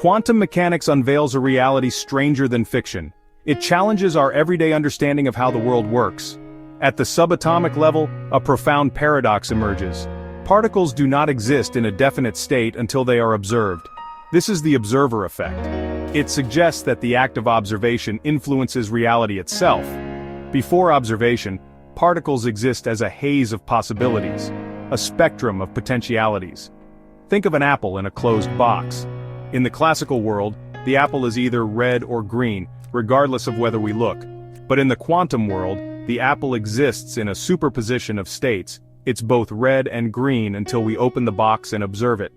Quantum mechanics unveils a reality stranger than fiction. It challenges our everyday understanding of how the world works. At the subatomic level, a profound paradox emerges. Particles do not exist in a definite state until they are observed. This is the observer effect. It suggests that the act of observation influences reality itself. Before observation, particles exist as a haze of possibilities, a spectrum of potentialities. Think of an apple in a closed box. In the classical world, the apple is either red or green, regardless of whether we look. But in the quantum world, the apple exists in a superposition of states. It's both red and green until we open the box and observe it.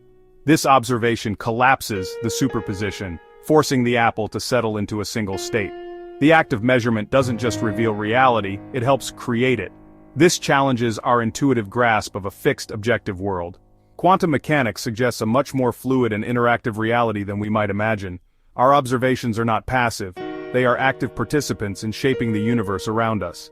This observation collapses the superposition, forcing the apple to settle into a single state. The act of measurement doesn't just reveal reality, it helps create it. This challenges our intuitive grasp of a fixed objective world. Quantum mechanics suggests a much more fluid and interactive reality than we might imagine. Our observations are not passive, they are active participants in shaping the universe around us.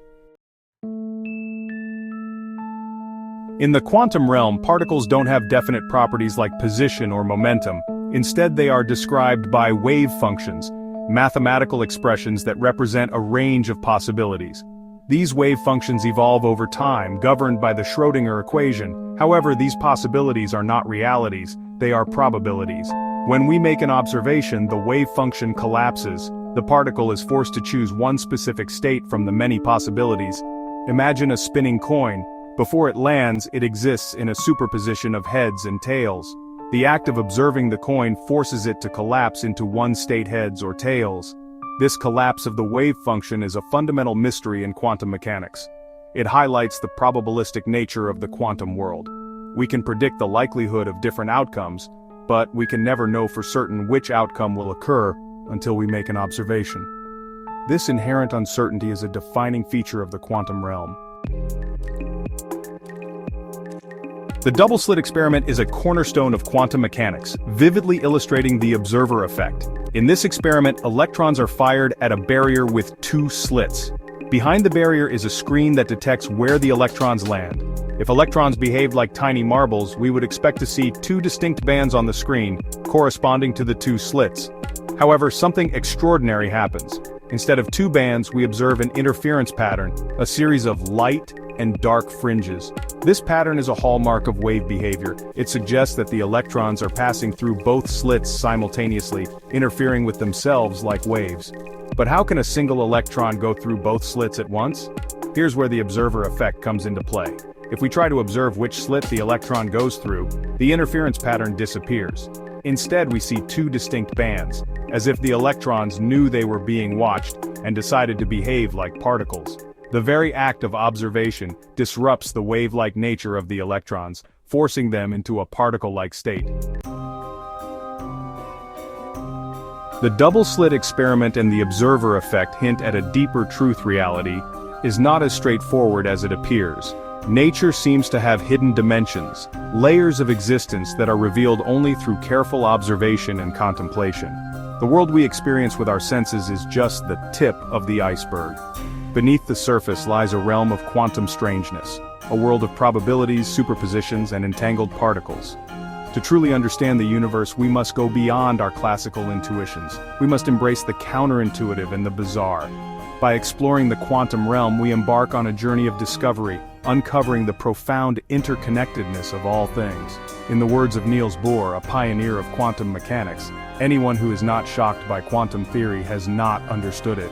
In the quantum realm, particles don't have definite properties like position or momentum. Instead, they are described by wave functions, mathematical expressions that represent a range of possibilities. These wave functions evolve over time, governed by the Schrödinger equation. However, these possibilities are not realities, they are probabilities. When we make an observation, the wave function collapses. The particle is forced to choose one specific state from the many possibilities. Imagine a spinning coin. Before it lands, it exists in a superposition of heads and tails. The act of observing the coin forces it to collapse into one state, heads or tails. This collapse of the wave function is a fundamental mystery in quantum mechanics. It highlights the probabilistic nature of the quantum world. We can predict the likelihood of different outcomes, but we can never know for certain which outcome will occur until we make an observation. This inherent uncertainty is a defining feature of the quantum realm. The double-slit experiment is a cornerstone of quantum mechanics, vividly illustrating the observer effect. In this experiment, electrons are fired at a barrier with two slits. Behind the barrier is a screen that detects where the electrons land. If electrons behaved like tiny marbles, we would expect to see two distinct bands on the screen, corresponding to the two slits. However, something extraordinary happens. Instead of two bands, we observe an interference pattern, a series of light and dark fringes. This pattern is a hallmark of wave behavior. It suggests that the electrons are passing through both slits simultaneously, interfering with themselves like waves. But how can a single electron go through both slits at once? Here's where the observer effect comes into play. If we try to observe which slit the electron goes through, the interference pattern disappears. Instead, we see two distinct bands, as if the electrons knew they were being watched and decided to behave like particles. The very act of observation disrupts the wave-like nature of the electrons, forcing them into a particle-like state. The double-slit experiment and the observer effect hint at a deeper truth. Reality is not as straightforward as it appears. Nature seems to have hidden dimensions, layers of existence that are revealed only through careful observation and contemplation. The world we experience with our senses is just the tip of the iceberg. Beneath the surface lies a realm of quantum strangeness, a world of probabilities, superpositions, and entangled particles. To truly understand the universe, we must go beyond our classical intuitions. We must embrace the counterintuitive and the bizarre. By exploring the quantum realm, we embark on a journey of discovery, uncovering the profound interconnectedness of all things. In the words of Niels Bohr, a pioneer of quantum mechanics, anyone who is not shocked by quantum theory has not understood it.